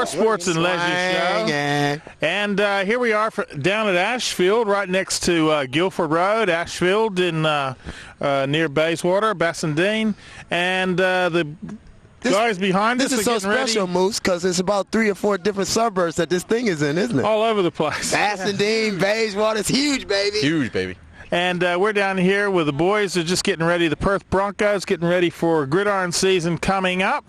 Sports and Leisure Show. And here we are down at Ashfield, right next to Guilford Road, Ashfield in near Bayswater, Bassendean. And the guys behind us This is so special, Moose, because it's about 3 or 4 different suburbs that this thing is in, isn't it? All over the place. Bassendean, Bayswater, it's huge, baby. Huge, baby. And we're down here with the boys. They're just getting ready. The Perth Broncos getting ready for gridiron season coming up.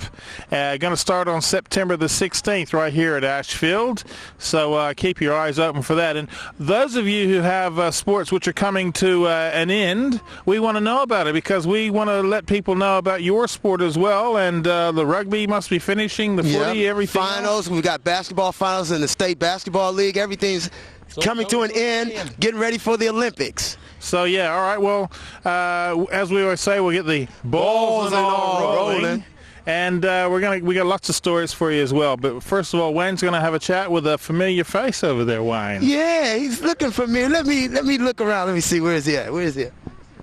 Going to start on September the 16th right here at Ashfield. So keep your eyes open for that. And those of you who have sports which are coming to an end, we want to know about it because we want to let people know about your sport as well. And the rugby must be finishing, the footy, everything. Finals. We've got basketball finals in the State Basketball League. Everything's coming to an end, getting ready for the Olympics. So, yeah, all right, well, as we always say, we'll get the balls and all rolling. And we got lots of stories for you as well. But first of all, Wayne's going to have a chat with a familiar face over there, Wayne. Yeah, he's looking for me. Let me look around. Let me see. Where is he at?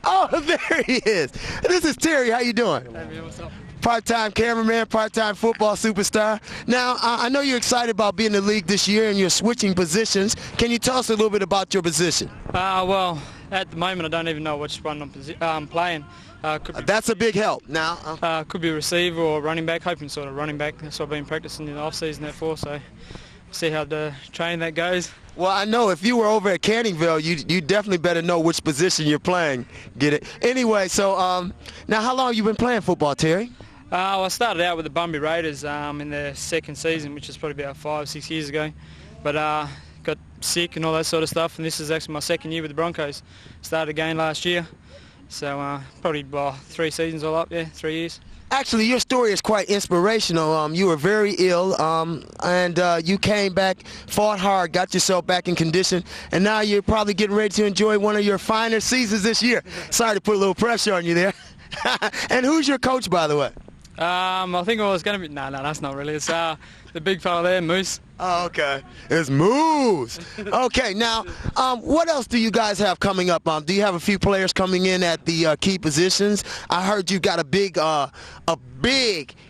Oh, there he is. This is Terry. How you doing? Hey, what's up? Part-time cameraman, part-time football superstar. Now, I know you're excited about being in the league this year and you're switching positions. Can you tell us a little bit about your position? Well, at the moment, I don't even know which one I'm playing. That's a big help. Now, could be receiver or running back, hoping sort of running back. That's what I've been practicing in the off-season there for, so see how the training that goes. Well, I know if you were over at Canningville, you definitely better know which position you're playing. Get it? Anyway, so now how long have you been playing football, Terry? Well, I started out with the Bunbury Raiders in their second season, which is probably about 5 or 6 years ago. But got sick and all that sort of stuff, and this is actually my second year with the Broncos. Started again last year, so probably 3 seasons all up, 3 years. Actually, your story is quite inspirational. You were very ill, and you came back, fought hard, got yourself back in condition, and now you're probably getting ready to enjoy one of your finer seasons this year. Sorry to put a little pressure on you there. And who's your coach, by the way? I think it was going to be... No, that's not really. It's the big fella there, Moose. Oh, okay. It's Moose. Okay, now, what else do you guys have coming up? Do you have a few players coming in at the key positions? I heard you got a big,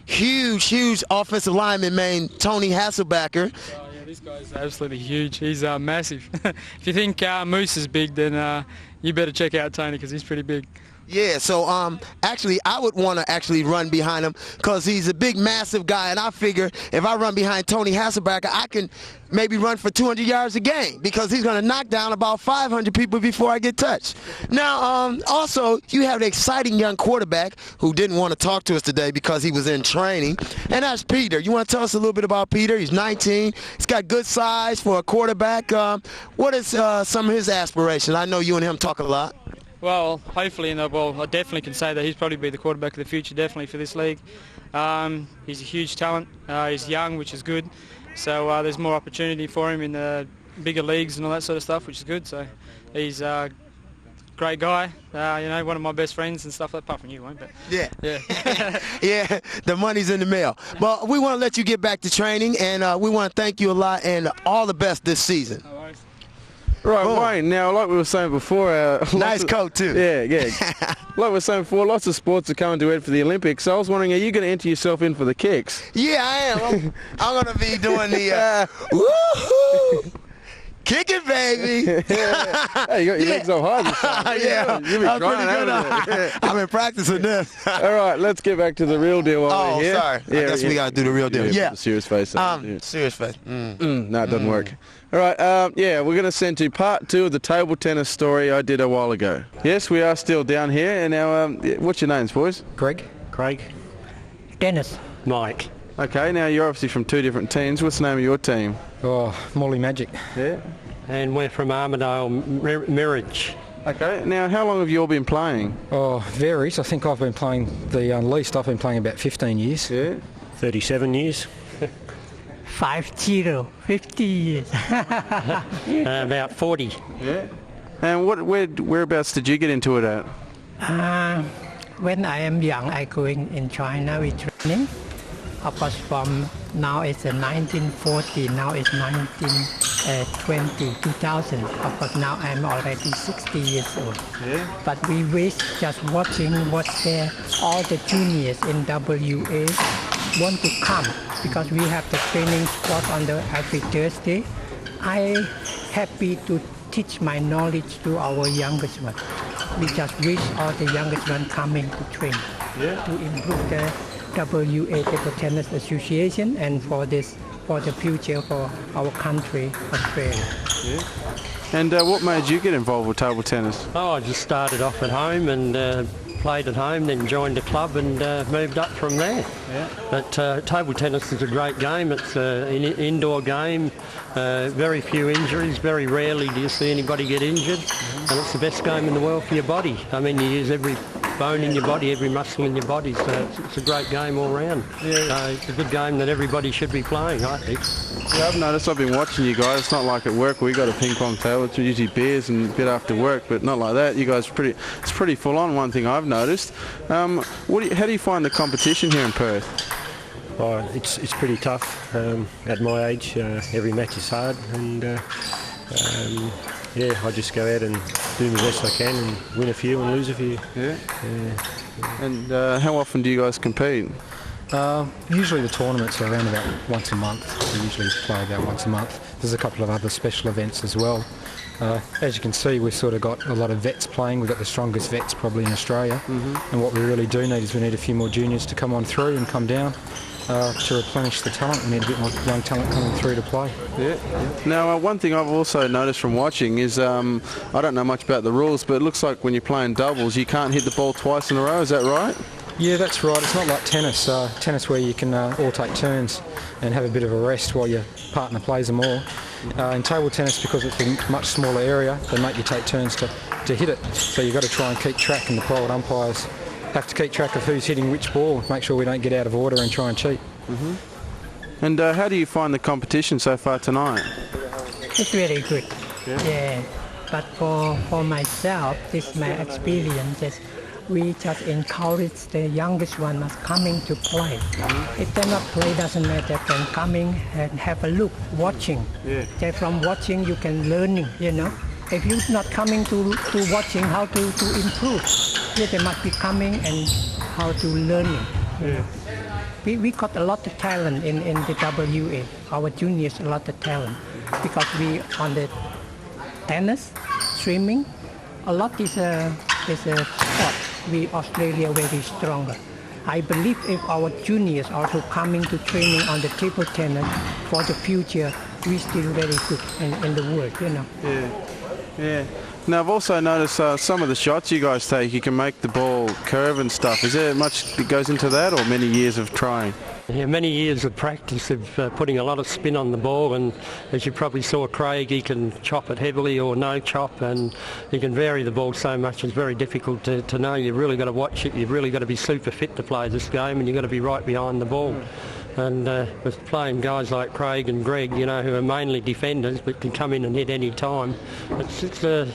huge offensive lineman named Tony Hasselbacher. Oh, yeah, this guy's absolutely huge. He's massive. If you think Moose is big, then you better check out Tony because he's pretty big. Yeah, so actually I would want to actually run behind him because he's a big, massive guy, and I figure if I run behind Tony Hasselbacher, I can maybe run for 200 yards a game because he's going to knock down about 500 people before I get touched. Now, also, you have an exciting young quarterback who didn't want to talk to us today because he was in training, and that's Peter. You want to tell us a little bit about Peter? He's 19. He's got good size for a quarterback. What is some of his aspirations? I know you and him talk a lot. Well, hopefully, I definitely can say that he's probably be the quarterback of the future, definitely for this league. He's a huge talent. He's young, which is good. So there's more opportunity for him in the bigger leagues and all that sort of stuff, which is good. So he's a great guy. One of my best friends and stuff, apart from you, won't but yeah. Yeah, the money's in the mail. But we want to let you get back to training, and we want to thank you a lot and all the best this season. No worries. Right, Wayne, now, like we were saying before... nice coat, too. Yeah. Like we were saying before, lots of sports are coming to end for the Olympics, so I was wondering, are you going to enter yourself in for the kicks? Yeah, I am. I'm going to be doing the... woohoo! Kick it, baby! Hey, you got your legs up high this time. Yeah, You'll be trying, haven't you? I've been practicing this. All right, let's get back to the real deal while we're here. Sorry. I guess we got to do the real deal. Yeah. Serious face. Serious face. No, it doesn't work. All right, we're going to send to part 2 of the table tennis story I did a while ago. Yes, we are still down here, and now, what's your names, boys? Craig. Dennis. Mike. Okay, now you're obviously from 2 different teams. What's the name of your team? Oh, Morley Magic. Yeah. And we're from Armidale Mirage. Okay, now how long have you all been playing? Oh, varies. I think I've been playing the least. I've been playing about 15 years. Yeah. 37 years. 50 years. About 40. Yeah. And whereabouts did you get into it at? When I am young, I going in China with training. Of course, from now it's 1940, now it's 1920, 2000. Of course, now I'm already 60 years old. Yeah. But we wish just watching what's there. All the juniors in WA want to come because we have the training spot on the every Thursday. I happy to teach my knowledge to our youngest one. We just wish all the youngest one coming to train to improve the WA Table Tennis Association and for the future for our country, Australia. Yeah. And what made you get involved with table tennis? Oh, I just started off at home and played at home, then joined a club and moved up from there. Yeah. But table tennis is a great game. It's an indoor game, very few injuries, very rarely do you see anybody get injured, and it's the best game in the world for your body. I mean, you use every bone in your body, every muscle in your body, so it's a great game all round. Yeah. So it's a good game that everybody should be playing, I think. Yeah, I've noticed, I've been watching you guys. It's not like at work we got a ping pong table. It's usually beers and a bit after work, but not like that. You guys it's pretty full on, one thing I've noticed. How do you find the competition here in Perth? Oh, it's pretty tough. At my age, every match is hard, and I just go out and do the best I can and win a few and lose a few. Yeah. And how often do you guys compete? Usually the tournaments are around about once a month. We usually play about once a month. There's a couple of other special events as well. As you can see, we've sort of got a lot of vets playing. We've got the strongest vets probably in Australia. And what we really do need is we need a few more juniors to come on through and come down to replenish the talent. We need a bit more young talent coming through to play. Yeah. Now, one thing I've also noticed from watching is, I don't know much about the rules, but it looks like when you're playing doubles, you can't hit the ball twice in a row. Is that right? Yeah, that's right. It's not like tennis. Tennis where you can all take turns and have a bit of a rest while your partner plays them all. In table tennis, because it's a much smaller area, they make you take turns to hit it. So you've got to try and keep track, and the private umpires have to keep track of who's hitting which ball, make sure we don't get out of order and try and cheat. And how do you find the competition so far tonight? It's very good. Yeah. But for myself, this is my experience. Is we just encourage the youngest one as coming to play. If they not play, doesn't matter. Can coming and have a look, watching. Yeah. From watching, you can learning. You know, if you're not coming to watching how to improve, they must be coming and how to learning. Yeah. We got a lot of talent in the WA. Our juniors a lot of talent because we on the tennis, swimming, a lot is a sport. We Australia very stronger. I believe if our juniors also coming to training on the table tennis for the future, we still very good in the world, you know. Yeah. Now I've also noticed some of the shots you guys take, you can make the ball curve and stuff. Is there much that goes into that, or many years of trying? Yeah, many years of practice of putting a lot of spin on the ball, and as you probably saw Craig, he can chop it heavily or no chop, and he can vary the ball so much. It's very difficult to know. You've really got to watch it. You've really got to be super fit to play this game, and you've got to be right behind the ball. And with playing guys like Craig and Greg, you know, who are mainly defenders but can come in and hit any time, it's a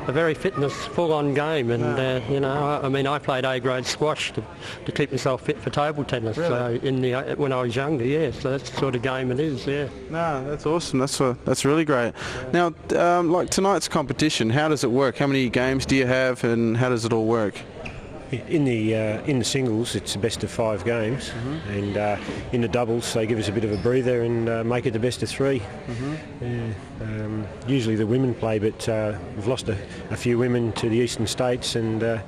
very fitness, full-on game. And you know, I mean, I played A-grade squash to keep myself fit for table tennis. Really? So when I was younger, yeah. So that's the sort of game it is, yeah. No, that's awesome. That's really great. Yeah. Now, like tonight's competition, how does it work? How many games do you have, and how does it all work? In the singles, it's a best of 5 games, and in the doubles, they give us a bit of a breather and make it the best of 3. Usually the women play, but we've lost a few women to the eastern states, and the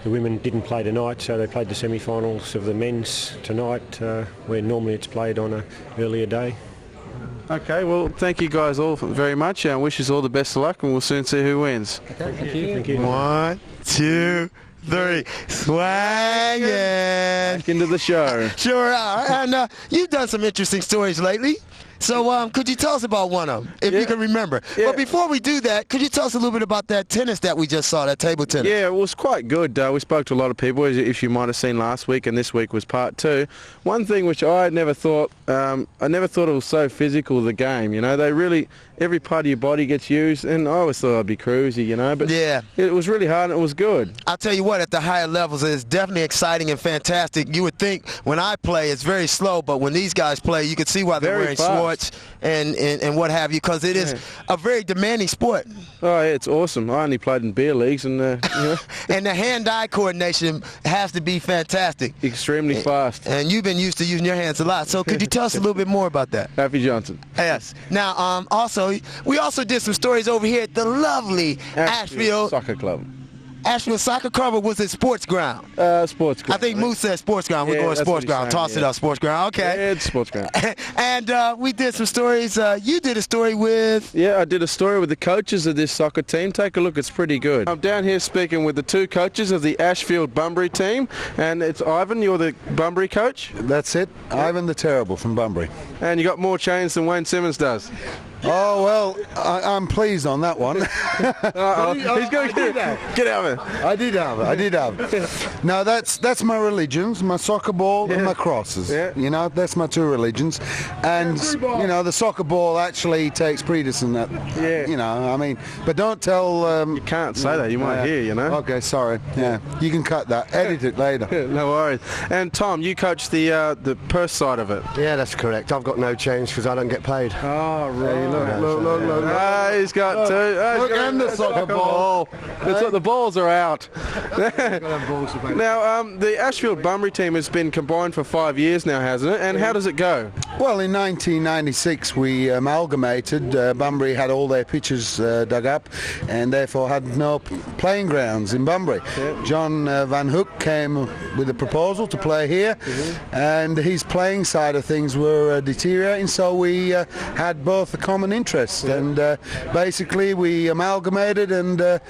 women didn't play tonight, so they played the semi-finals of the men's tonight, where normally it's played on an earlier day. Okay, well, thank you guys all very much, and wish us all the best of luck, and we'll soon see who wins. Okay, thank you. 1, 2, 3, swangin'. Back into the show. Sure are. And you've done some interesting stories lately. So could you tell us about one of them, if you can remember? Yeah. But before we do that, could you tell us a little bit about that tennis that we just saw, that table tennis? Yeah, it was quite good. We spoke to a lot of people, if you might have seen last week, and this week was part 2. One thing which I never thought it was so physical, the game, you know. They really, every part of your body gets used, and I always thought I'd be cruisy, you know, but yeah, it was really hard and it was good. I'll tell you what, at the higher levels, it's definitely exciting and fantastic. You would think when I play, it's very slow, but when these guys play, you can see why they're wearing swords shorts and what have you, because it is a very demanding sport. Oh, yeah, it's awesome. I only played in beer leagues, and you know. And the hand-eye coordination has to be fantastic. Extremely fast. And you've been used to using your hands a lot. So could you tell us a little bit more about that? Happy Johnson. Yes. Now, we also did some stories over here at the lovely Ashfield Soccer Club. Ashfield Soccer Club, or was it Sports Ground? Sports ground. I think Moose said Sports Ground. We're going Sports Ground. Toss it up, Sports Ground. Okay. Yeah, it's Sports Ground. And we did some stories. You did a story with... Yeah, I did a story with the coaches of this soccer team. Take a look. It's pretty good. I'm down here speaking with the two coaches of the Ashfield Bunbury team. And it's Ivan, you're the Bunbury coach? That's it. Ivan the Terrible from Bunbury. And you got more chains than Wayne Simmons does. Oh, well, I'm pleased on that one. He's going to get out of it. I did have it. No, that's my religions, my soccer ball and my crosses. Yeah. You know, that's my two religions. And, you know, the soccer ball actually takes precedence in that. Yeah. You know, I mean, but don't tell... You can't say that. You might hear, you know. Okay, sorry. Yeah, you can cut that. Edit it later. No worries. And Tom, you coach the Perth side of it. Yeah, that's correct. I've got no change because I don't get paid. Oh, right. Look. He's got two. Look, and the soccer ball. It's like the balls are out. Now, the Ashfield Bunbury team has been combined for 5 years now, hasn't it? And how does it go? Well, in 1996 we amalgamated. Bunbury had all their pitches dug up and therefore had no playing grounds in Bunbury. Yeah. John Van Hook came with a proposal to play here, and his playing side of things were deteriorating, so we had both a common interest, and basically we amalgamated, and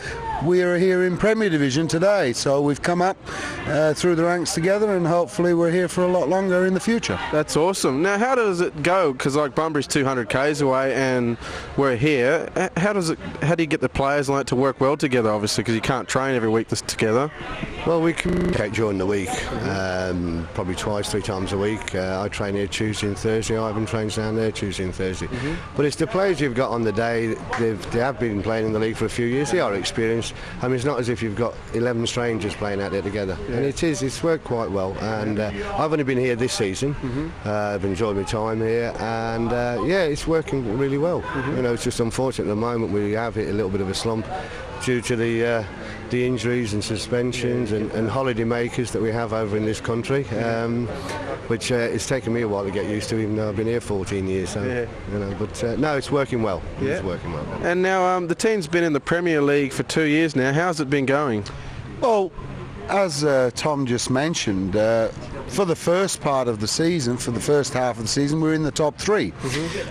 we are here in Premier Division today. So we've come up through the ranks together, and hopefully we're here for a lot longer in the future. That's awesome. Now, how does it go? Because like Bunbury's 200 k's away, and we're here. How do you get the players like to work well together? Obviously, because you can't train every week together. Well, we communicate during the week, probably twice, 3 times a week. I train here Tuesday and Thursday. Ivan trains down there Tuesday and Thursday. But it's the players you've got on the day. They have been playing in the league for a few years. They are experienced. I mean, it's not as if you've got 11 strangers playing out there together. And it's worked quite well. And I've only been here this season. I've enjoyed my time here, and it's working really well. You know, it's just unfortunate at the moment we have hit a little bit of a slump due to the injuries and suspensions and holiday makers that we have over in this country, which it's taken me a while to get used to, even though I've been here 14 years. So, you know, but no, it's working well. Yeah. It's working well. And now the team's been in the Premier League for 2 years now. How's it been going? Well, as Tom just mentioned, for the first part of the season, for the first half of the season, we're in the top 3.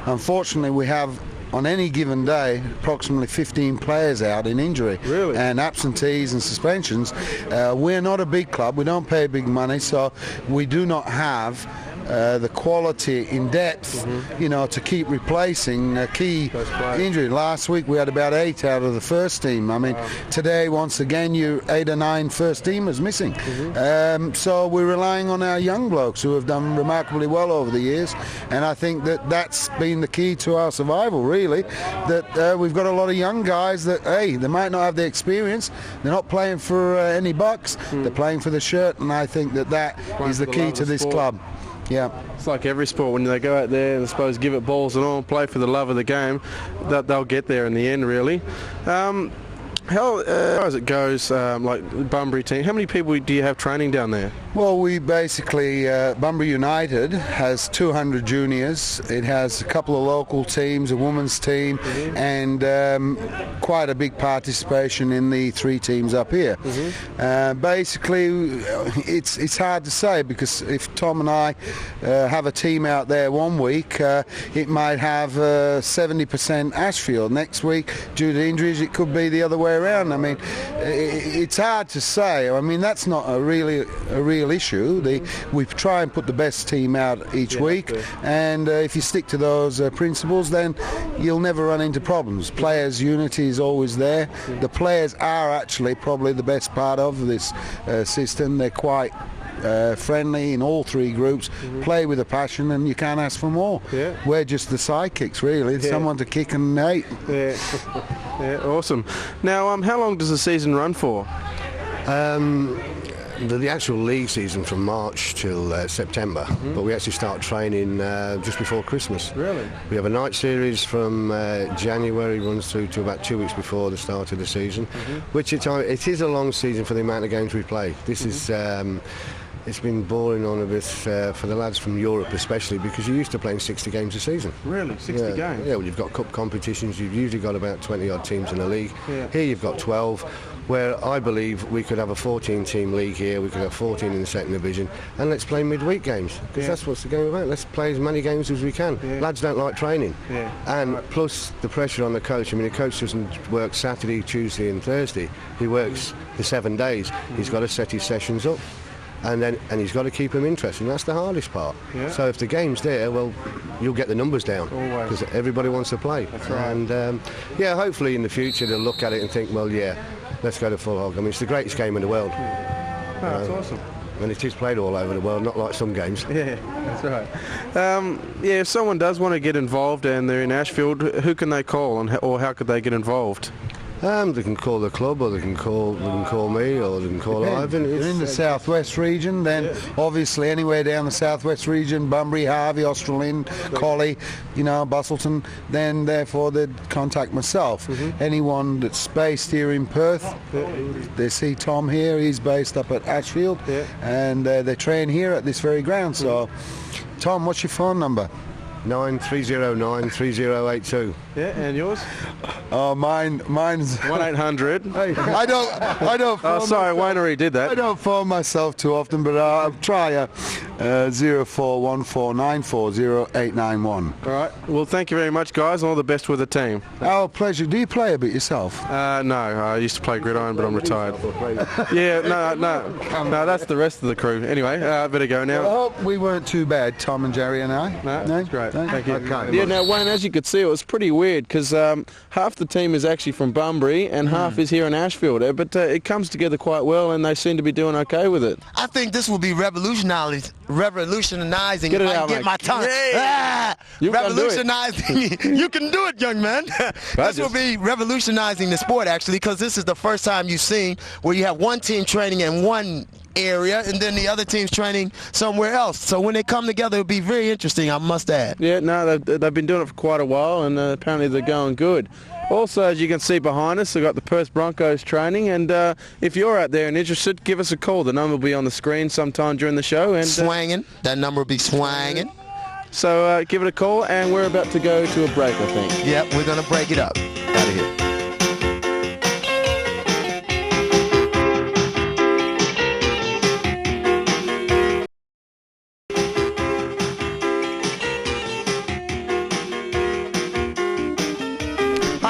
Unfortunately, we have on any given day approximately 15 players out in injury. Really? And absentees and suspensions. We're not a big club, we don't pay big money, so we do not have the quality in depth, you know, to keep replacing key injury. Last week we had about 8 out of the first team. I mean, today once again you 8 or 9 first teamers missing. So we're relying on our young blokes who have done remarkably well over the years, and I think that that's been the key to our survival, really, that we've got a lot of young guys that, hey, they might not have the experience, they're not playing for any bucks, they're playing for the shirt, and I think that is the key to this club. Yeah, it's like every sport. When they go out there and I suppose give it balls and all, play for the love of the game, they'll get there in the end, really. How as it goes, like Bunbury team, how many people do you have training down there? Well, we basically, Bunbury United has 200 juniors. It has a couple of local teams, a women's team, and quite a big participation in the 3 teams up here. Basically, it's hard to say, because if Tom and I have a team out there one week, it might have 70% Ashfield. Next week, due to injuries, it could be the other way around. I mean, it's hard to say. I mean, that's not a real issue. We try and put the best team out each week, and if you stick to those principles, then you'll never run into problems. Players' unity is always there. The players are actually probably the best part of this system. They're quite friendly in all 3 groups, play with a passion, and you can't ask for more. We're just the sidekicks, really, someone to kick and hate. Awesome. Now, how long does the season run for? the actual league season from March till September, but we actually start training just before Christmas. Really? We have a night series from January, runs through to about 2 weeks before the start of the season, which it is a long season for the amount of games we play. This is it's been boring on a bit for the lads from Europe especially, because you're used to playing 60 games a season. Really? 60 games? Yeah, well, you've got cup competitions, you've usually got about 20 odd teams in a league. Yeah. Here you've got 12, where I believe we could have a 14 team league here, we could have 14 in the second division, and let's play midweek games, because that's what's the game about. Let's play as many games as we can. Lads don't like training. And plus the pressure on the coach. I mean, the coach doesn't work Saturday, Tuesday and Thursday. He works the 7 days. He's got to set his sessions up. And he's got to keep them interesting. That's the hardest part. So if the game's there, well, you'll get the numbers down, because everybody wants to play. That's right. And hopefully in the future they'll look at it and think, well, let's go to full hog. I mean, it's the greatest game in the world. That's awesome. And it is played all over the world, not like some games. Yeah, that's right. If someone does want to get involved and they're in Ashfield, who can they call, or how could they get involved? They can call the club, or they can call me, or they can call Ivan. They're in the southwest region, then obviously anywhere down the southwest region, Bunbury, Harvey, Australind, Collie, Bustleton, then therefore they'd contact myself. Anyone that's based here in Perth, they see Tom here, he's based up at Ashfield, and they train here at this very ground. So, Tom, what's your phone number? 93093082. Yeah, and yours? Mine's 1-800. I don't. Wayne already did that. I don't phone myself too often, but I'll try 0414940891. All right. Well, thank you very much, guys. All the best with the team. Oh, pleasure. Do you play a bit yourself? No, I used to play gridiron, but I'm retired. No, that's the rest of the crew. Anyway, I better go now. Well, I hope we weren't too bad, Tom and Jerry and I. No, that's great. Thank you. Okay. Yeah, now, Wayne, as you could see, it was pretty weird, because half the team is actually from Bunbury and half is here in Ashfield. But it comes together quite well, and they seem to be doing okay with it. I think this will be revolutionizing. Get it if I out, can get mate. my tongue. You can do it. Revolutionizing. You can do it, young man. This will be revolutionizing the sport, actually, because this is the first time you've seen where you have one team training in one area and then the other team's training somewhere else. So when they come together, it'll be very interesting, I must add. Yeah, no, they've been doing it for quite a while, and apparently they're going good. Also, as you can see behind us, we've got the Perth Broncos training, and if you're out there and interested, give us a call. The number will be on the screen sometime during the show. And swanging. That number will be swanging. So give it a call, and we're about to go to a break, I think. Yep, we're going to break it up. Out of here.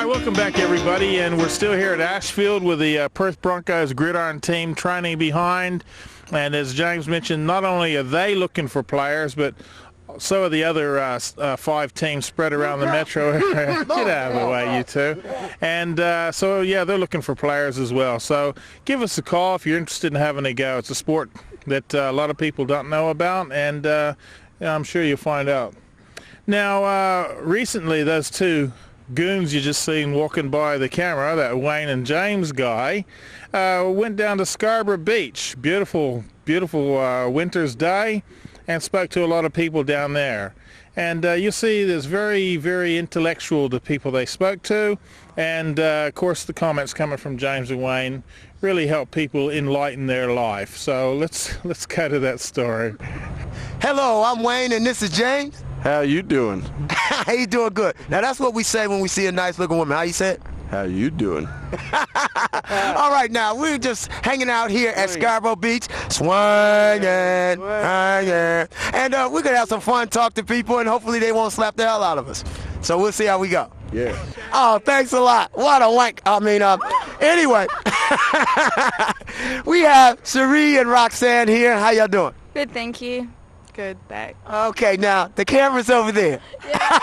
Welcome back, everybody, and we're still here at Ashfield with the Perth Broncos gridiron team training behind. And as James mentioned, not only are they looking for players, but so are the other 5 teams spread around the metro area. Get out of the way, you two. And they're looking for players as well. So give us a call if you're interested in having a go. It's a sport that a lot of people don't know about, and I'm sure you'll find out. Now, recently, those 2 goons you just seen walking by the camera, that Wayne and James guy, went down to Scarborough Beach. Beautiful winter's day, and spoke to a lot of people down there. And you see there's very, very intellectual, the people they spoke to, and of course the comments coming from James and Wayne really help people enlighten their life. So let's go to that story. Hello, I'm Wayne and this is James. How you doing? How you doing? Good. Now that's what we say when we see a nice looking woman. How you say it? How you doing? All right, now we're just hanging out here at Scarborough Beach, swinging, and we're gonna have some fun, talk to people, and hopefully they won't slap the hell out of us. So we'll see how we go. Yeah. Oh, thanks a lot. What a wank. Anyway, we have Cherie and Roxanne here. How y'all doing? Good, thank you. Good, back. Okay, now the camera's over there. Yeah.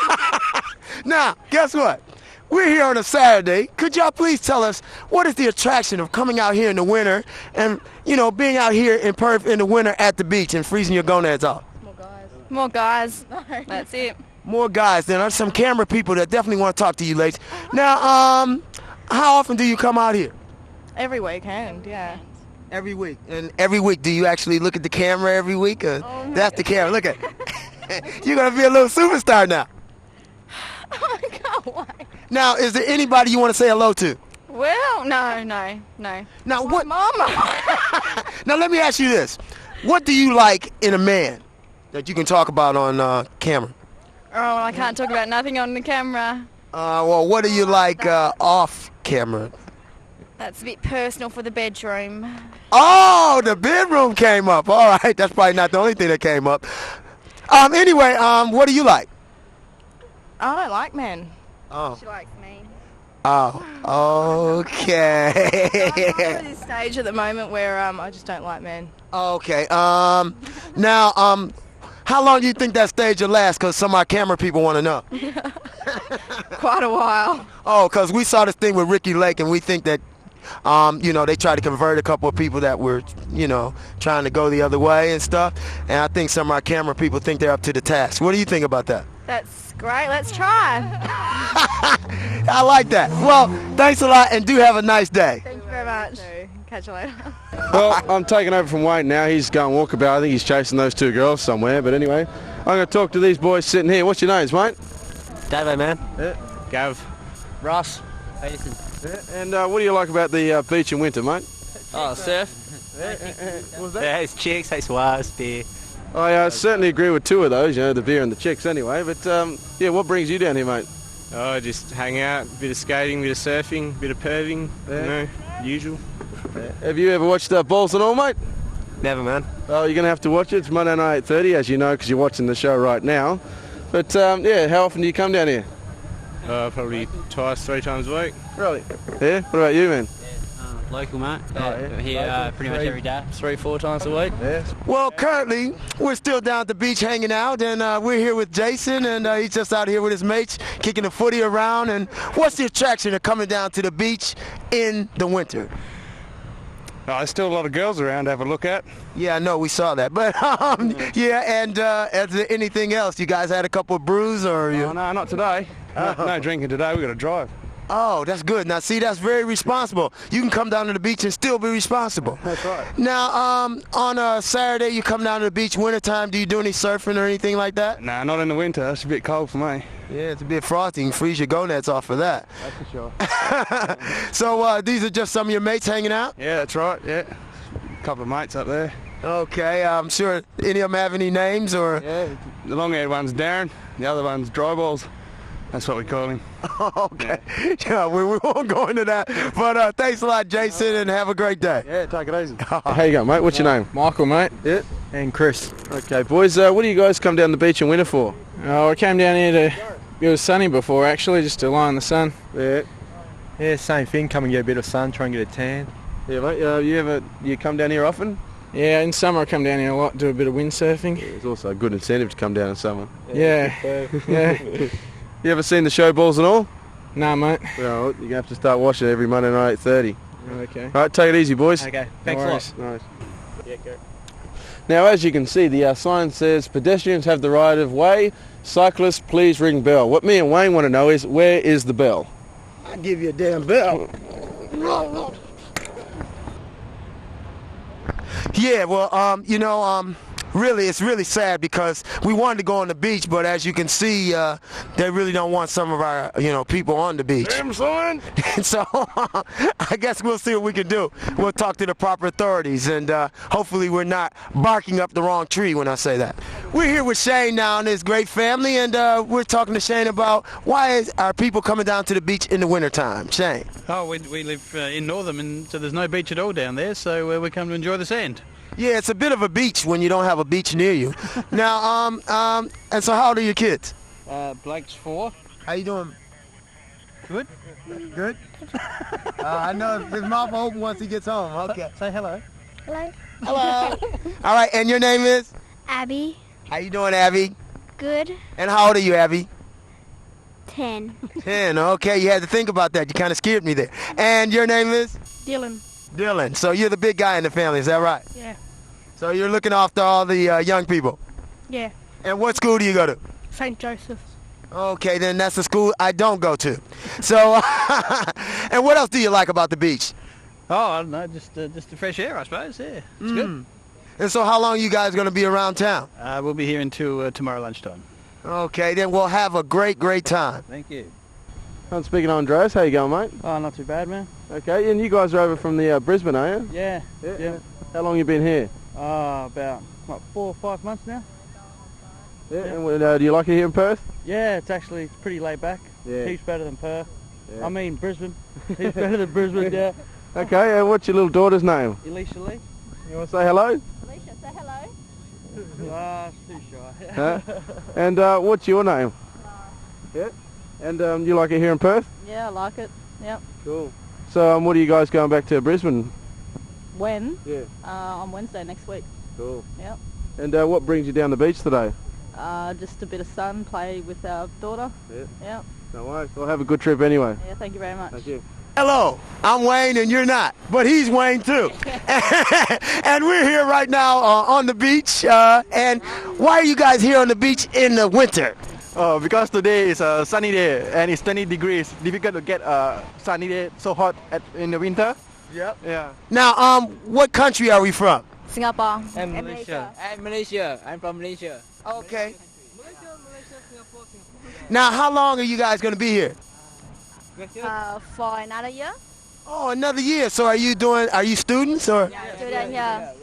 Now, guess what? We're here on a Saturday. Could y'all please tell us what is the attraction of coming out here in the winter and, being out here in Perth in the winter at the beach and freezing your gonads off? More guys. That's it. More guys. Then there's some camera people that definitely want to talk to you ladies. Now, how often do you come out here? Every weekend, yeah. Every week. And every week, do you actually look at the camera every week? That's the camera. Look at You're going to be a little superstar now. Oh my God, Now, is there anybody you want to say hello to? Well, no. Now, what? Mama. Now, let me ask you this. What do you like in a man that you can talk about on camera? Oh, well, I can't talk about nothing on the camera. Well, what do you like off camera? That's a bit personal for the bedroom. Oh, the bedroom came up. All right, that's probably not the only thing that came up. Anyway, what do you like? I don't like men. Oh. She likes me. Oh, okay. I'm at this stage at the moment where I just don't like men. Okay. Now, how long do you think that stage will last? Because some of our camera people want to know. Quite a while. Oh, because we saw this thing with Ricky Lake, and we think that, they tried to convert a couple of people that were, trying to go the other way and stuff. And I think some of our camera people think they're up to the task. What do you think about that? That's great. Let's try. I like that. Well, thanks a lot, and do have a nice day. Thank you very much. Catch you later. Well, I'm taking over from Wayne now. He's going walkabout. I think he's chasing those two girls somewhere. But anyway, I'm going to talk to these boys sitting here. What's your names, mate? Davo, man. Yeah. Gav. Ross. Peterson. Yeah. And what do you like about the beach in winter, mate? Oh, surf. Yeah, it's chicks, it's wives, beer. I certainly agree with two of those, the beer and the chicks anyway. But, what brings you down here, mate? Oh, just hang out, bit of skating, bit of surfing, bit of perving, usual. Have you ever watched Balls and All, mate? Never, man. Oh, you're going to have to watch it. It's Monday night 8:30, as you know, because you're watching the show right now. But, how often do you come down here? Probably twice, 3 times a week. Really? Yeah? What about you, man? Local, mate. Here pretty much every day. 3-4 times a week. Yeah. Well, currently, we're still down at the beach hanging out, and we're here with Jason, and he's just out here with his mates, kicking the footy around. And what's the attraction of coming down to the beach in the winter? There's still a lot of girls around to have a look at. Yeah, I know, we saw that. But, is there anything else? You guys had a couple of brews, or? No, not today. No drinking today. We've got to drive. Oh, that's good. Now, see, that's very responsible. You can come down to the beach and still be responsible. That's right. Now, on a Saturday, you come down to the beach wintertime. Do you do any surfing or anything like that? Nah, not in the winter. That's a bit cold for me. Yeah, it's a bit frosty. You can freeze your gonads off for that. That's for sure. So these are just some of your mates hanging out? Yeah, that's right, yeah. A couple of mates up there. Okay, I'm sure any of them have any names, or? Yeah, the long-haired one's Darren, the other one's Dryballs. That's what we call him. Okay. Yeah, we won't go into that. But thanks a lot, Jason, and have a great day. Yeah, take it easy. How you going, mate? What's your name? Michael, mate. Yeah. And Chris. Okay, boys, what do you guys come down the beach in winter for? Oh, I came down here it was sunny before, actually, just to lie in the sun. Yeah. Yeah, same thing. Come and get a bit of sun, try and get a tan. Yeah, mate. You come down here often? Yeah, in summer I come down here a lot, do a bit of windsurfing. Yeah, it's also a good incentive to come down in summer. Yeah. You ever seen the show Balls and All? Nah, mate. Well, you're going to have to start watching it every Monday night at 8:30. Okay. All right, take it easy, boys. Okay, thanks a lot. Nice. Yeah, go. Now, as you can see, the sign says, pedestrians have the right of way, cyclists, please ring bell. What me and Wayne want to know is, where is the bell? I'll give you a damn bell. Yeah, well, really, it's really sad because we wanted to go on the beach, but as you can see, they really don't want some of our, people on the beach. Damn, son! So I guess we'll see what we can do. We'll talk to the proper authorities, and hopefully we're not barking up the wrong tree when I say that. We're here with Shane now and his great family, and we're talking to Shane about why are people coming down to the beach in the wintertime. Shane. Oh, we live in Northam, and so there's no beach at all down there, so we come to enjoy the sand. Yeah, it's a bit of a beach when you don't have a beach near you. Now, and so how old are your kids? Blake's 4. How you doing? Good? Good? I know his mouth will open once he gets home. Okay. Say hello. Hello. Hello. All right, and your name is? Abby. How you doing, Abby? Good. And how old are you, Abby? 10. 10, okay. You had to think about that. You kind of scared me there. And your name is? Dylan. Dylan. So you're the big guy in the family, is that right? Yeah. So you're looking after all the young people? Yeah. And what school do you go to? St. Joseph's. Okay, then that's the school I don't go to. So, and what else do you like about the beach? Oh, I don't know, just the fresh air, I suppose. Yeah, it's good. And so how long are you guys going to be around town? We'll be here until tomorrow lunchtime. Okay, then we'll have a great time. Thank you. I'm speaking to Andreas. How you going, mate? Oh, not too bad, man. Okay, and you guys are over from the Brisbane, are you? Yeah. How long you been here? About 4 or 5 months now. Yeah. And do you like it here in Perth? Yeah, it's pretty laid back. Yeah. Heaps better than Perth. Yeah. I mean Brisbane. Heaps better than Brisbane, yeah. Okay, and what's your little daughter's name? Alicia Lee. You want to say hello? Alicia, say hello. She's too shy. Huh? And what's your name? Yeah. And you like it here in Perth? Yeah, I like it. Yep. Cool. So what are you guys going back to Brisbane? When? Yeah. On Wednesday next week. Cool. Yep. And what brings you down the beach today? Just a bit of sun, play with our daughter. Yeah. Yep. No worries. Well, have a good trip anyway. Yeah, thank you very much. Thank you. Hello, I'm Wayne and you're not, but he's Wayne too. And we're here right now on the beach. And why are you guys here on the beach in the winter? Oh, because today is a sunny day and it's 20 degrees. Difficult to get a sunny day so hot in the winter. Yep. Yeah. Now, what country are we from? Singapore. And Malaysia. And Malaysia. I'm from Malaysia. Okay. Now, how long are you guys going to be here? For another year. Oh, another year. So are you students or? Yeah, student here.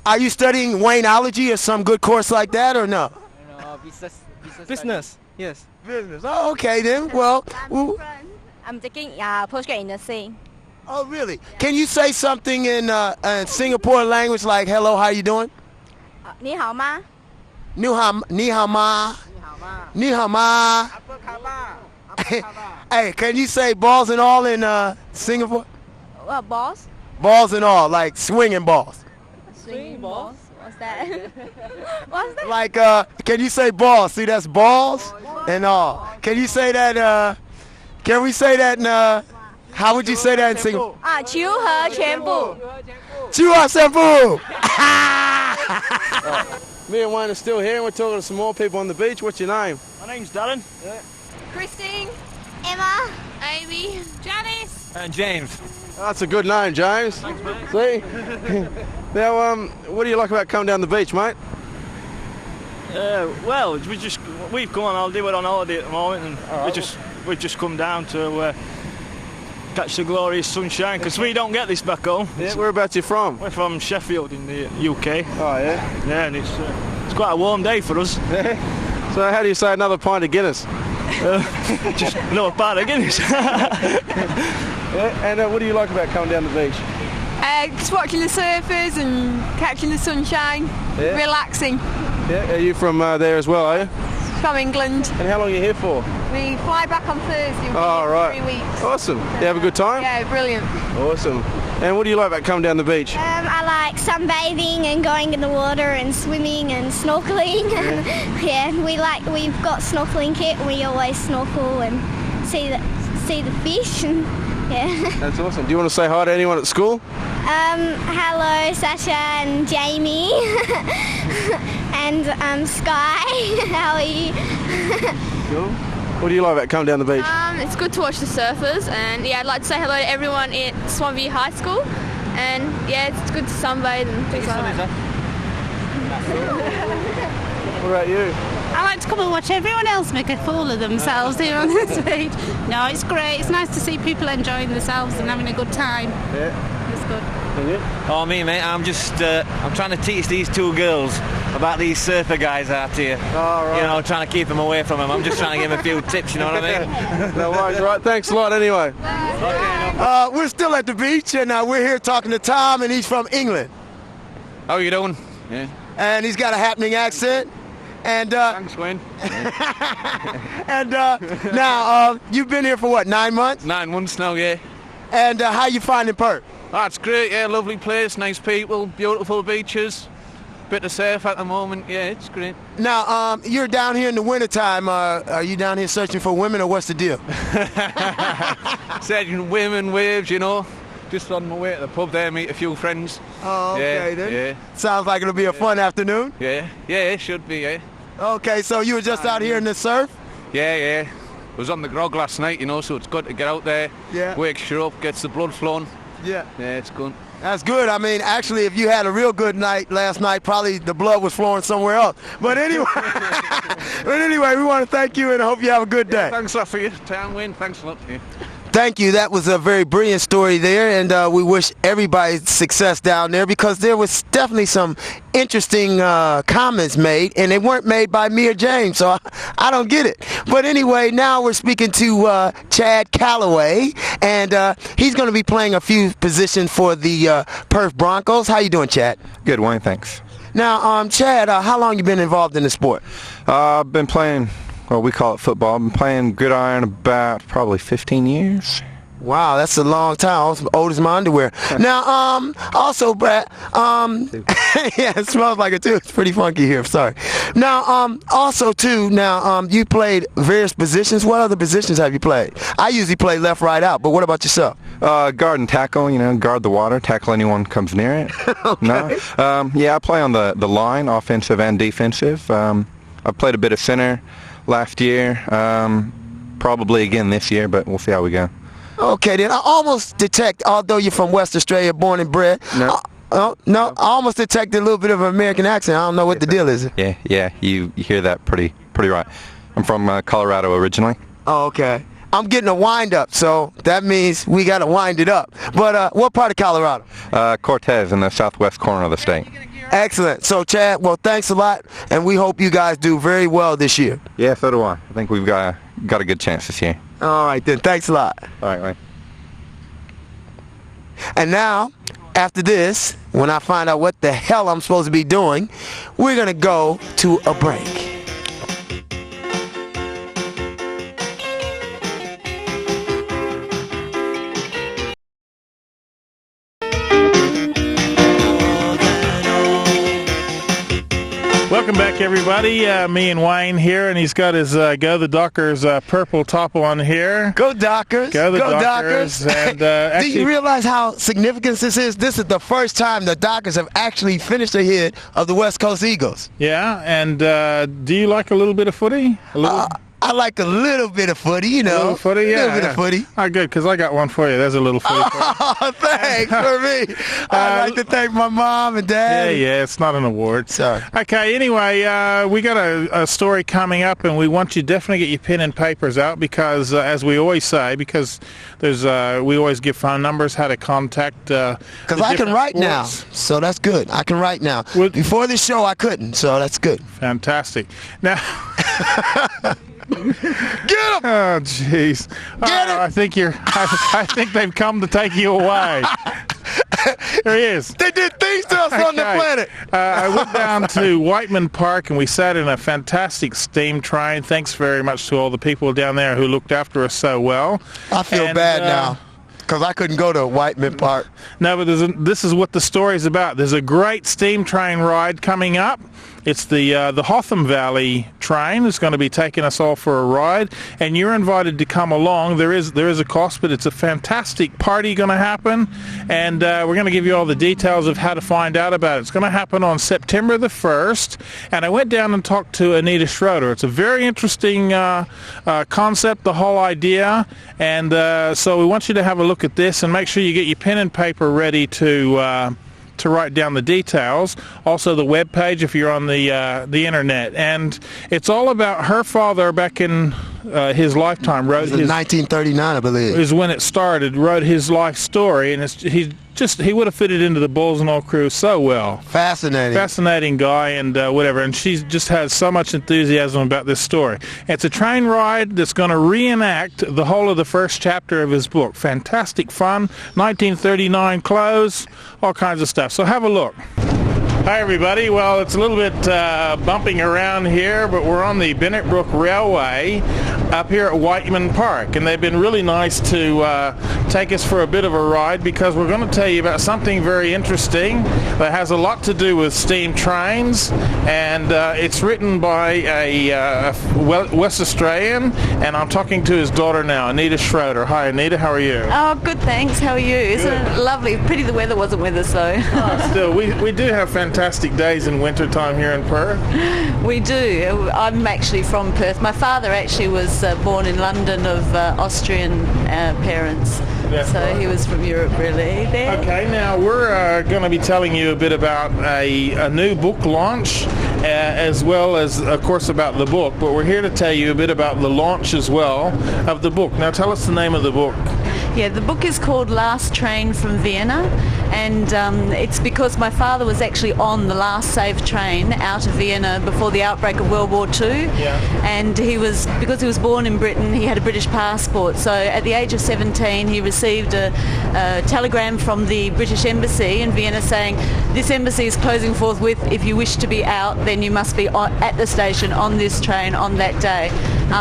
Are you studying Wayneology or some good course like that or no? Business. Yes. Business. Oh, okay then. Well, I'm taking postgrad in nursing. oh really? Can you say something in Singapore language like hello, how you doing? 你好吗? Ni hao ma. Ni hao ma. Hey, can you say balls and all in Singapore? What, balls? Balls and all, like swinging balls. Swinging balls? What's that? What's that? Like, can you say balls? See, that's balls and all. Can you say that, can we say that in, how would you say that in Singapore? 求和全部. chu和全部. Me and Wayne are still here and we're talking to some more people on the beach. What's your name? My name's Darren. Christine. Emma. Amy. Janice. And James. That's a good name, James. Thanks, mate. See? Now, what do you like about coming down the beach, mate? Well, we've come on holiday. We're on holiday at the moment, and we've just come down to catch the glorious sunshine because we don't get this back home. Yeah, whereabouts you from? We're from Sheffield in the UK. Oh yeah. Yeah, and it's quite a warm day for us. So how do you say another pint of Guinness? Just another pint of Guinness. Yeah, and what do you like about coming down the beach? Just watching the surfers and catching the sunshine, relaxing. Yeah, are you from there as well, are you? From England. And how long are you here for? We fly back on Thursday. Oh, right. 3 weeks. Awesome. You have a good time? Yeah, brilliant. Awesome. And what do you like about coming down the beach? I like sunbathing and going in the water and swimming and snorkeling. Yeah, we've got snorkeling kit. We always snorkel and see the fish. Yeah. That's awesome. Do you want to say hi to anyone at school? Hello, Sasha and Jamie. And Sky. How are you? Cool. What do you like about coming down the beach? It's good to watch the surfers, and yeah, I'd like to say hello to everyone at Swanview High School. And yeah, it's good to sunbathe and things like that. What about you? I like to come and watch everyone else make a fool of themselves here on this beach. No, it's great. It's nice to see people enjoying themselves and having a good time. Yeah. It's good. And you? Oh, me, mate. I'm just I'm trying to teach these two girls about these surfer guys out here. Oh, right. You know, trying to keep them away from them. I'm just trying to give them a few tips, you know what I mean? No worries, right. Thanks a lot anyway. We're still at the beach and we're here talking to Tom and he's from England. How you doing? Yeah. And he's got a happening accent. And thanks, Wayne. And now you've been here for what, 9 months? 9 months now, yeah. And how you finding Perth? That's great, yeah. Lovely place, nice people, beautiful beaches. Bit of surf at the moment, yeah, it's great. Now, you're down here in the wintertime. Are you down here searching for women or what's the deal? Searching women, waves, you know. Just on my way to the pub there, meet a few friends. Oh, okay, yeah, then. Yeah. Sounds like it'll be a fun afternoon. Yeah, it should be, yeah. Okay, so you were just out here in the surf? Yeah. I was on the grog last night, you know, so it's good to get out there. Yeah. Wakes you up, gets the blood flowing. Yeah. Yeah, it's good. That's good. I mean, actually, if you had a real good night last night, probably the blood was flowing somewhere else. But anyway, we want to thank you and hope you have a good day. Thanks a lot for your town win. Thanks a lot. Yeah. Thank you. That was a very brilliant story there, and we wish everybody success down there because there was definitely some interesting comments made, and they weren't made by me or James, so I don't get it. But anyway, now we're speaking to Chad Callaway, and he's going to be playing a few positions for the Perth Broncos. How you doing, Chad? Good, Wayne. Thanks. Now, Chad, how long you been involved in the sport? I've been playing. Well, we call it football. I've been playing gridiron about probably 15 years. Wow, that's a long time. I'm old as my underwear. Now, also, Brad, yeah, it smells like it too. It's pretty funky here. Sorry. Now, also too, you played various positions. What other positions have you played? I usually play left, right, out, but what about yourself? Guard and tackle, guard the water, tackle anyone comes near it. Okay. No. Yeah, I play on the line, offensive and defensive. I played a bit of center last year, probably again this year, but we'll see how we go. Okay, then I almost detect, although you're from West Australia, born and bred, I almost detected a little bit of an American accent. I don't know what the deal is. Yeah, you hear that pretty right. I'm from Colorado originally. Oh, okay. I'm getting a wind up, so that means we got to wind it up. But what part of Colorado? Cortez, in the southwest corner of the state. Excellent. So, Chad, well, thanks a lot, and we hope you guys do very well this year. Yeah, so do I. I think we've got a good chance this year. All right, then. Thanks a lot. All right, Wayne. And now, after this, when I find out what the hell I'm supposed to be doing, we're going to go to a break. Welcome back, everybody. Me and Wayne here, and he's got his Go the Dockers purple top on here. Go Dockers. Go the Dockers. And, do you realize how significant this is? This is the first time the Dockers have actually finished ahead of the West Coast Eagles. Yeah, and do you like a little bit of footy? I like a little bit of footy, A little footy, yeah. A little bit of footy. Oh, good, because I got one for you. There's a little footy for you. Oh, thanks for me. I'd like to thank my mom and dad. Yeah, it's not an award. Sorry. Okay, anyway, we got a story coming up, and we want you to definitely get your pen and papers out because, as we always say, because there's we always give phone numbers, how to contact. Because I can write now, so that's good. I can write now. Before this show, I couldn't, so that's good. Fantastic. Now. Get him! Oh, jeez. I think they've come to take you away. There he is. They did things to us on the planet. I went down to Whiteman Park and we sat in a fantastic steam train. Thanks very much to all the people down there who looked after us so well. I feel bad now because I couldn't go to Whiteman Park. No, but this is what the story's about. There's a great steam train ride coming up. It's the Hotham Valley train. It's going to be taking us all for a ride, and you're invited to come along. There is a cost, but it's a fantastic party going to happen, and we're going to give you all the details of how to find out about it. It's going to happen on September the 1st, and I went down and talked to Anita Schroeder. It's a very interesting concept, the whole idea, and so we want you to have a look at this and make sure you get your pen and paper ready to write down the details. Also the web page if you're on the internet. And it's all about her father back in his lifetime. Wrote his 1939, I believe. Is when it started. Wrote his life story, and he would have fitted into the Bulls and All Crew so well. Fascinating guy, and whatever. And she just has so much enthusiasm about this story. It's a train ride that's going to reenact the whole of the first chapter of his book. Fantastic fun. 1939 clothes, all kinds of stuff. So have a look. Hi everybody. Well, it's a little bit bumping around here, but we're on the Bennett Brook Railway up here at Whiteman Park, and they've been really nice to take us for a bit of a ride because we're going to tell you about something very interesting that has a lot to do with steam trains, and it's written by a West Australian, and I'm talking to his daughter now, Anita Schroeder. Hi Anita, how are you? Oh, good, thanks. How are you? Isn't it lovely? Pity the weather wasn't with us though. Still, we do have fantastic days in winter time here in Perth. We do. I'm actually from Perth. My father actually was born in London of Austrian parents. So he was from Europe, really. There. Okay, now we're going to be telling you a bit about a new book launch, as well as, of course, about the book. But we're here to tell you a bit about the launch as well of the book. Now, tell us the name of the book. Yeah, the book is called Last Train from Vienna, and it's because my father was actually on the last saved train out of Vienna before the outbreak of World War II. Yeah. And because he was born in Britain, he had a British passport. So at the age of 17, he received a telegram from the British Embassy in Vienna saying, this embassy is closing forthwith. If you wish to be out, then you must be at the station on this train on that day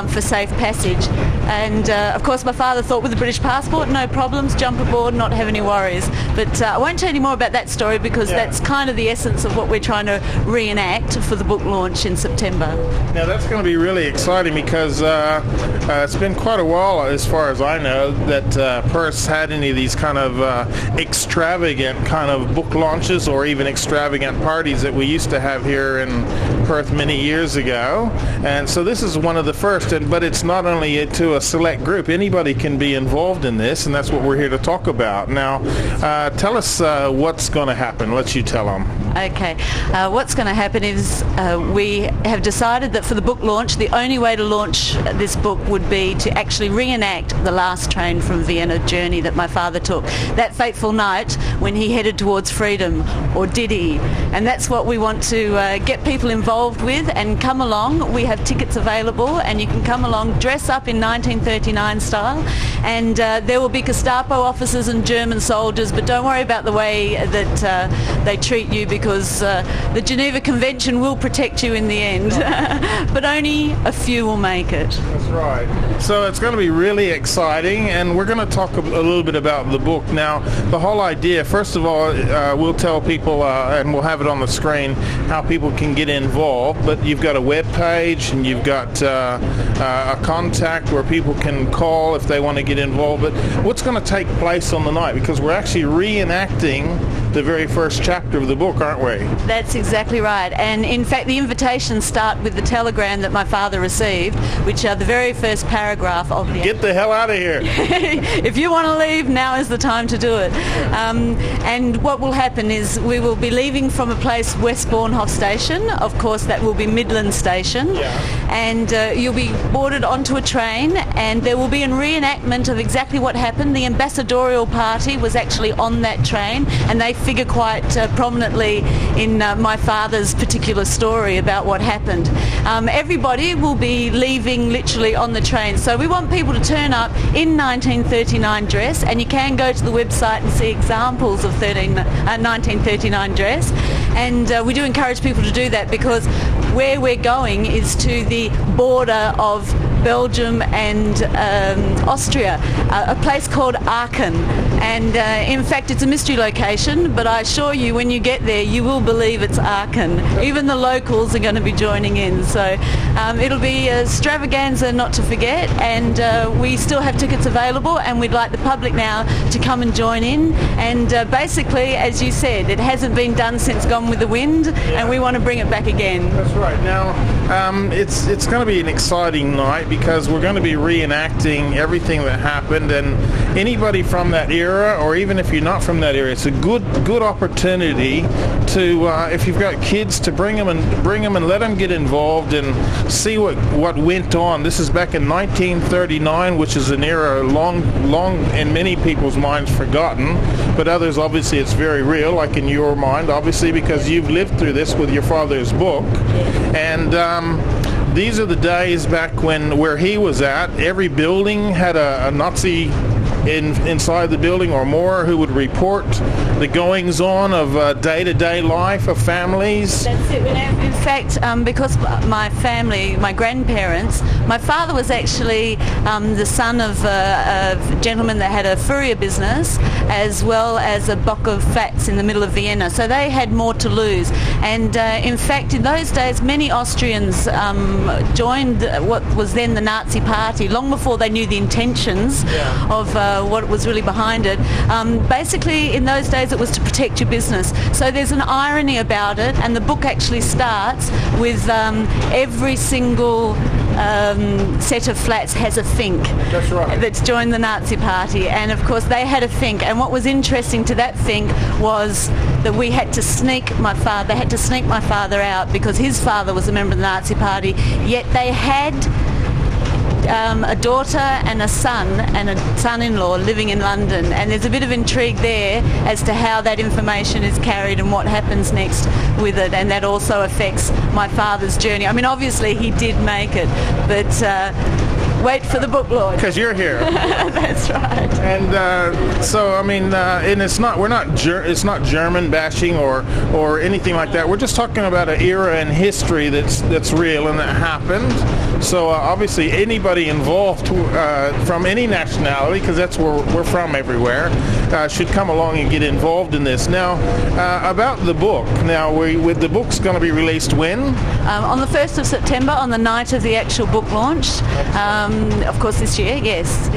for safe passage. And of course, my father thought with the British passport, no problems, jump aboard, not have any worries. But I won't tell you more about that story because that's kind of the essence of what we're trying to reenact for the book launch in September. Now that's going to be really exciting because it's been quite a while, as far as I know, that Perth's had any of these kind of extravagant kind of book launches or even extravagant parties that we used to have here in Perth many years ago. And so this is one of the first, but it's not only to a select group. Anybody can be involved in this, and that's what we're here to talk about. Now, tell us what's going to happen. Let you tell them. Okay. What's going to happen is we have decided that for the book launch, the only way to launch this book would be to actually reenact the last train from Vienna journey that my father took. That fateful night when he headed towards freedom, or did he? And that's what we want to get people involved with and come along. We have tickets available and you can come along, dress up in 1939 style, and there will be Gestapo officers and German soldiers, but don't worry about the way that they treat you because the Geneva Convention will protect you in the end. But only a few will make it. That's right. So it's going to be really exciting, and we're going to talk a little bit about the book. Now, the whole idea, first of all, we'll tell people, and we'll have it on the screen, how people can get involved, but you've got a web page and you've got a contact where people can call if they want to get involved. But what's going to take place on the night? Because we're actually reenacting the very first chapter of the book, aren't we? That's exactly right. And in fact, the invitations start with the telegram that my father received, which are the very first paragraph of the... Get the hell out of here. If you want to leave, now is the time to do it. And what will happen is we will be leaving from a place, West Bornhof Station. Of course, that will be Midland Station. Yeah. And you'll be boarded onto a train, and there will be a reenactment of exactly what happened. The ambassadorial party was actually on that train, and they figure quite prominently in my father's particular story about what happened. Everybody will be leaving literally on the train, so we want people to turn up in 1939 dress, and you can go to the website and see examples of 1939 dress, and we do encourage people to do that because where we're going is to the border of Belgium and Austria, a place called Aachen, and in fact it's a mystery location, but I assure you when you get there you will believe it's Aachen. Even the locals are going to be joining in, so it'll be a extravaganza not to forget, and we still have tickets available, and we'd like the public now to come and join in, and basically, as you said, it hasn't been done since Gone with the Wind, and we want to bring it back again. That's right. Now it's going to be an exciting night because we're going to be reenacting everything that happened, and anybody from that era, or even if you're not from that era, it's a good opportunity to, if you've got kids, to bring them and let them get involved and see what went on. This is back in 1939, which is an era long in many people's minds forgotten, but others obviously it's very real, like in your mind, obviously, because you've lived through this with your father's book. And these are the days back where he was at. Every building had a Nazi inside the building or more who would report the goings on of day-to-day life of families. That's it. In fact, because my family, my grandparents, my father was actually the son of a gentleman that had a furrier business as well as a bock of flats in the middle of Vienna, so they had more to lose. And in fact, in those days, many Austrians joined what was then the Nazi Party long before they knew the intentions of what was really behind it. Basically, in those days, it was to protect your business. So there's an irony about it, and the book actually starts with every single set of flats has a Fink. That's right. That's joined the Nazi Party, and of course they had a Fink. And what was interesting to that Fink was that we had to sneak my father. They had to sneak my father out because his father was a member of the Nazi Party. Yet they had a daughter and a son and a son-in-law living in London, and there's a bit of intrigue there as to how that information is carried and what happens next with it, and that also affects my father's journey. I mean, obviously he did make it, but wait for the book launch. Because you're here. That's right. And so, I mean, and it's not German bashing or anything like that. We're just talking about an era in history that's real and that happened. So obviously anybody involved from any nationality, because that's where we're from everywhere, should come along and get involved in this. Now, about the book. Now, the book's going to be released when? On the 1st of September, on the night of the actual book launch. Of course, this year, yes.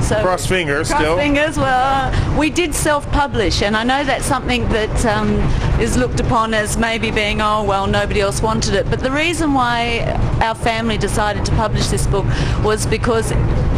So cross fingers cross still. Cross fingers. Well, we did self-publish, and I know that's something that is looked upon as maybe being, oh, well, nobody else wanted it. But the reason why our family decided to publish this book was because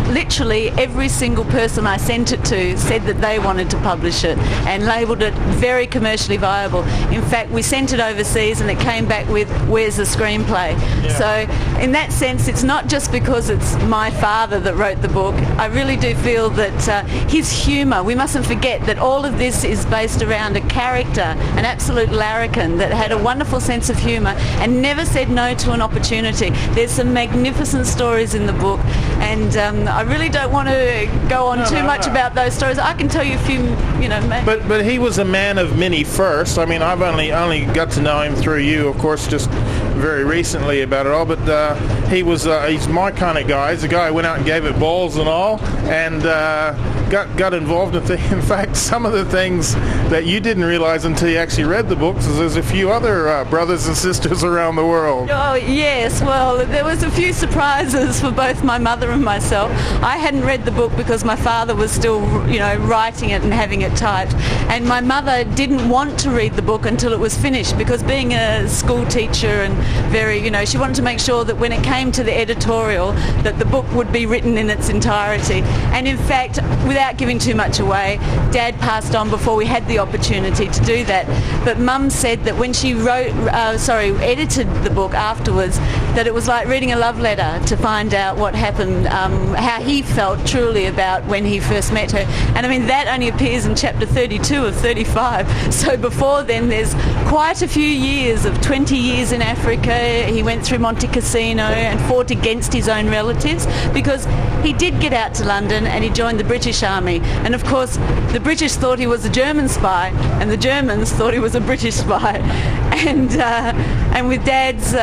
literally every single person I sent it to said that they wanted to publish it and labelled it very commercially viable. In fact, we sent it overseas and it came back with, where's the screenplay? Yeah. So in that sense, it's not just because it's my father that wrote the book. I really do feel that his humour, we mustn't forget that all of this is based around a character, an absolute larrikin that had a wonderful sense of humour and never said no to an opportunity. There's some magnificent stories in the book, and I really don't want to go on too much about those stories. I can tell you a few, you know. But he was a man of many firsts. I mean, I've only got to know him through you, of course, just very recently about it all. But he's my kind of guy. He's a guy who went out and gave it balls and all, and got involved in things. In fact, some of the things that you didn't realize until you actually read the books is there's a few other brothers and sisters around the world. Oh yes, well, there was a few surprises for both my mother and myself. I hadn't read the book because my father was still, you know, writing it and having it typed, and my mother didn't want to read the book until it was finished, because being a school teacher and very, you know, she wanted to make sure that when it came to the editorial that the book would be written in its entirety. And in fact, without giving too much away, Dad passed on before we had the opportunity to do that. But Mum said that when she edited the book afterwards, that it was like reading a love letter to find out what happened, how he felt truly about when he first met her. And I mean, that only appears in chapter 32 of 35. So before then, there's quite a few years of 20 years in Africa. He went through Monte Cassino and fought against his own relatives, because he did get out to London and he joined the British Army. And of course, the British thought he was a German spy, and the Germans thought he was a British spy. And with Dad's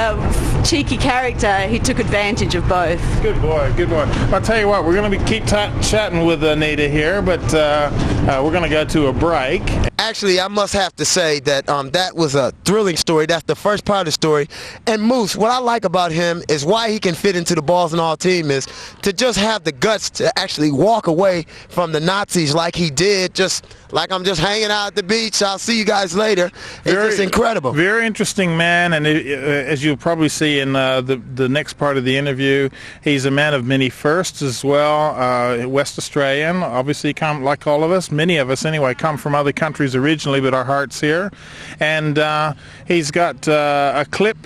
cheeky character, he took advantage of both. Good boy, good boy. I'll tell you what, we're going to keep chatting with Anita here, but we're going to go to a break. Actually, I must have to say that that was a thrilling story. That's the first part of the story. And Moose, what I like about him is why he can fit into the Balls and All team is to just have the guts to actually walk away from the Nazis like he did, just like I'm just hanging out at the beach. I'll see you guys later. It's just incredible. Very interesting man, and as you'll probably see in the next part of the interview, he's a man of many firsts as well. West Australian, obviously, like all of us, many of us anyway, come from other countries originally, but our heart's here. And he's got a clip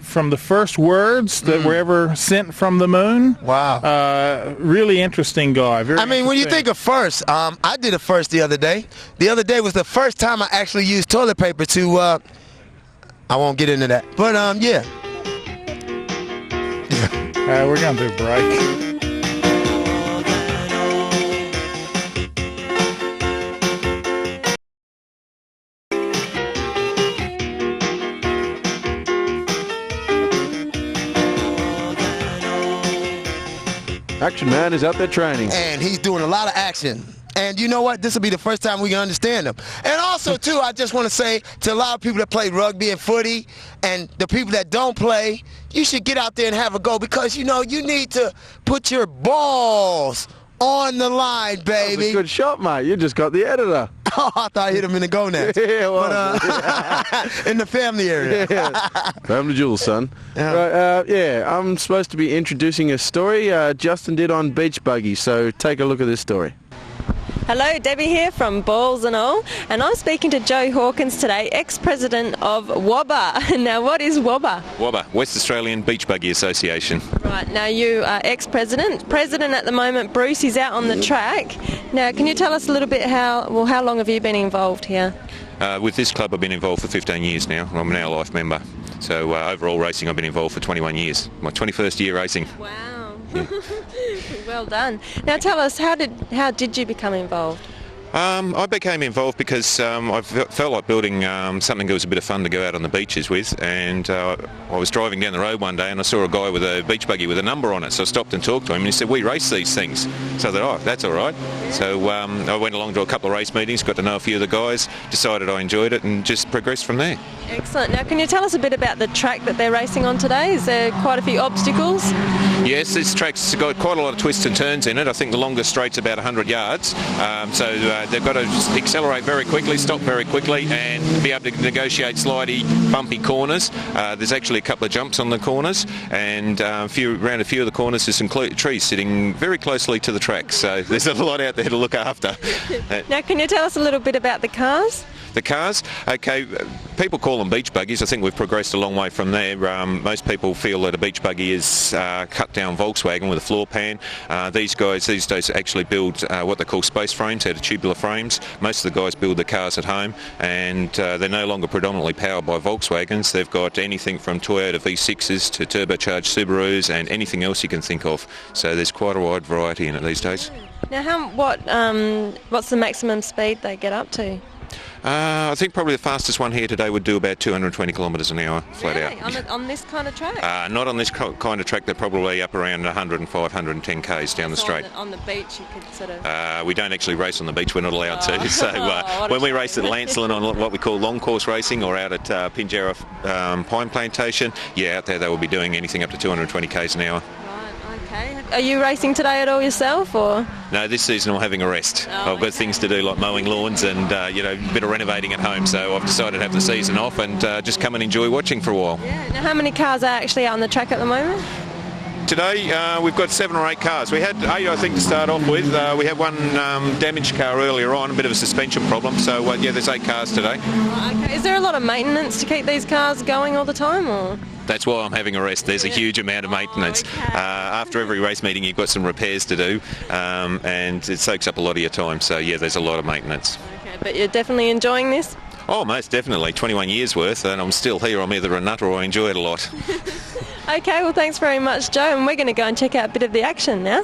from the first words that were ever sent from the moon. Wow. Really interesting guy. I mean, when you think of first, I did a first the other day. The other day was the first time I actually used toilet paper to, I won't get into that. But, yeah. We're going to do a break. Action Man is out there training. And he's doing a lot of action. And you know what? This will be the first time we can understand him. And also, too, I just want to say to a lot of people that play rugby and footy and the people that don't play, you should get out there and have a go, because, you know, you need to put your balls on the line, baby. That was a good shot, mate. You just got the editor. Oh, I thought I hit him in the gonads. Yeah, well, but, in the family area. Family jewels, son. Right, I'm supposed to be introducing a story Justin did on beach buggy, so take a look at this story. Hello, Debbie here from Balls and All, and I'm speaking to Joe Hawkins today, ex-president of WABA. Now, what is WABA? WABA, West Australian Beach Buggy Association. Right, now you are ex-president. President at the moment, Bruce, is out on the track. Now, can you tell us a little bit how long have you been involved here? With this club I've been involved for 15 years now. I'm now a life member. So overall racing I've been involved for 21 years. My 21st year racing. Wow. Well done. Now tell us, how did you become involved? I became involved because I felt like building something that was a bit of fun to go out on the beaches with, and I was driving down the road one day and I saw a guy with a beach buggy with a number on it, so I stopped and talked to him and he said, we race these things. So I thought, oh, that's all right. So I went along to a couple of race meetings, got to know a few of the guys, decided I enjoyed it and just progressed from there. Excellent. Now can you tell us a bit about the track that they're racing on today? Is there quite a few obstacles? Yes, this track's got quite a lot of twists and turns in it. I think the longest straight's about 100 yards. They've got to accelerate very quickly, stop very quickly, and be able to negotiate slidey, bumpy corners. There's actually a couple of jumps on the corners, and around a few of the corners there's some trees sitting very closely to the track. So there's a lot out there to look after. Now, can you tell us a little bit about the cars? The cars, okay, people call them beach buggies. I think we've progressed a long way from there. Most people feel that a beach buggy is cut down Volkswagen with a floor pan. These guys these days actually build what they call space frames out of tubular frames. Most of the guys build the cars at home, and they're no longer predominantly powered by Volkswagens. They've got anything from Toyota V6s to turbocharged Subarus and anything else you can think of. So there's quite a wide variety in it these days. Now, what's the maximum speed they get up to? I think probably the fastest one here today would do about 220 kilometres an hour flat out. On this kind of track? Not on this kind of track. They're probably up around 105, 110 k's down the straight. On the beach you could sort of... We don't actually race on the beach. We're not allowed to. So when we race at Lancelin on what we call long course racing, or out at Pinjarra Pine Plantation, out there they will be doing anything up to 220 k's an hour. Okay. Are you racing today at all yourself, or...? No, this season I'm having a rest. I've got things to do like mowing lawns and a bit of renovating at home, so I've decided to have the season off and just come and enjoy watching for a while. Yeah. Now, how many cars are actually out on the track at the moment? Today we've got 7 or 8 cars. We had 8, I think, to start off with. We had one damaged car earlier on, a bit of a suspension problem, so there's 8 cars today. Okay. Is there a lot of maintenance to keep these cars going all the time, or...? That's why I'm having a rest. There's a huge amount of maintenance. After every race meeting you've got some repairs to do, and it soaks up a lot of your time, so there's a lot of maintenance. Okay, but you're definitely enjoying this? Oh, most definitely. 21 years worth, and I'm still here. I'm either a nut or I enjoy it a lot. Okay, well thanks very much, Joe, and we're going to go and check out a bit of the action now.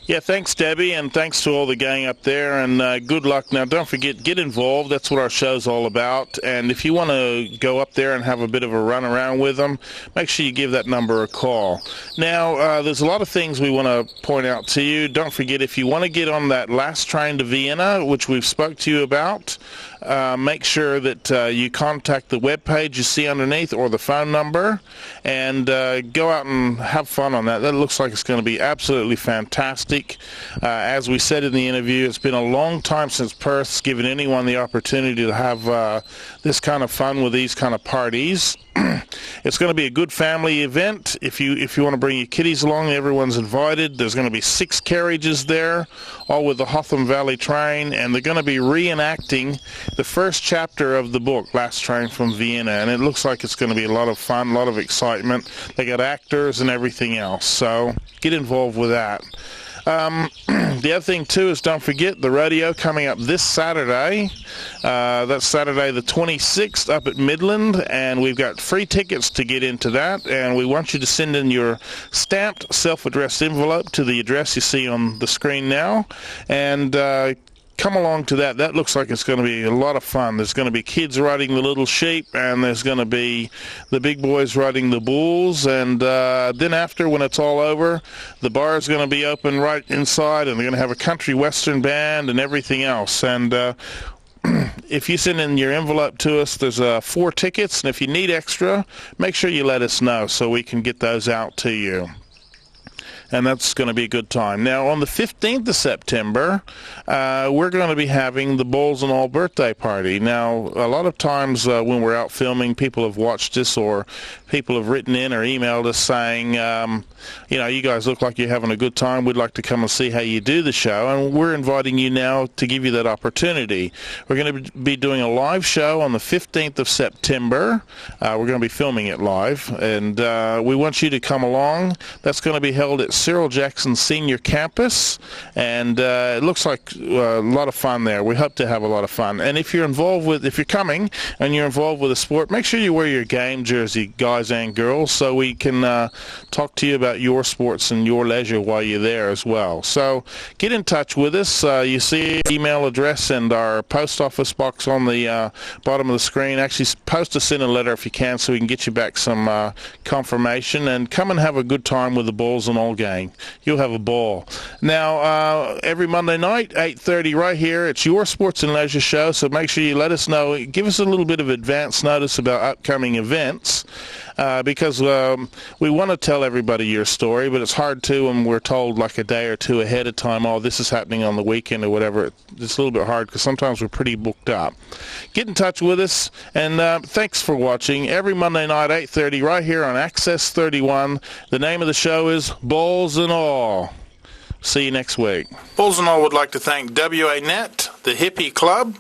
Yeah, thanks, Debbie, and thanks to all the gang up there, and good luck. Now, don't forget, get involved. That's what our show's all about. And if you want to go up there and have a bit of a run around with them, make sure you give that number a call. Now, there's a lot of things we want to point out to you. Don't forget, if you want to get on that last train to Vienna, which we've spoke to you about, make sure that you contact the webpage you see underneath or the phone number, and go out and have fun on that. That looks like it's going to be absolutely fantastic. As we said in the interview, it's been a long time since Perth's given anyone the opportunity to have this kind of fun with these kind of parties. It's going to be a good family event. If you want to bring your kiddies along, everyone's invited. There's going to be 6 carriages there, all with the Hotham Valley train, and they're going to be reenacting the first chapter of the book, Last Train from Vienna, and it looks like it's going to be a lot of fun, a lot of excitement. They got actors and everything else, so get involved with that. The other thing too is, don't forget the rodeo coming up this Saturday. That's Saturday the 26th up at Midland, and we've got free tickets to get into that, and we want you to send in your stamped self-addressed envelope to the address you see on the screen now, and come along to that. That looks like it's going to be a lot of fun. There's going to be kids riding the little sheep, and there's going to be the big boys riding the bulls, and then after, when it's all over, the bar is going to be open right inside, and they're going to have a country western band and everything else. And if you send in your envelope to us, there's 4 tickets, and if you need extra, make sure you let us know so we can get those out to you. And that's going to be a good time. Now, on the 15th of September, we're going to be having the Bowls and All birthday party. Now, a lot of times when we're out filming, people have watched this, or people have written in or emailed us saying, you guys look like you're having a good time. We'd like to come and see how you do the show. And we're inviting you now to give you that opportunity. We're going to be doing a live show on the 15th of September. We're going to be filming it live, and we want you to come along. That's going to be held at Cyril Jackson Senior Campus, and it looks like a lot of fun there. We hope to have a lot of fun. And if you're coming and you're involved with a sport, make sure you wear your game jersey, guys and girls, so we can talk to you about your sports and your leisure while you're there as well. So get in touch with us. You see our email address and our post office box on the bottom of the screen. Actually, post us in a letter if you can, so we can get you back some confirmation, and come and have a good time with the Balls and All game. You'll have a ball. Now, every Monday night, 8:30 right here, it's your Sports and Leisure show, so make sure you let us know. Give us a little bit of advance notice about upcoming events, because we want to tell everybody your story, but it's hard to when we're told like a day or two ahead of time, oh, this is happening on the weekend or whatever. It's a little bit hard because sometimes we're pretty booked up. Get in touch with us, and thanks for watching. Every Monday night, 8:30 right here on Access 31. The name of the show is Balls and All. See you next week. Balls and All would like to thank WA Net, the Hippie Club,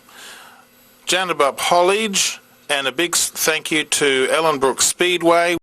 Janabub Hollage, and a big thank you to Ellenbrook Speedway.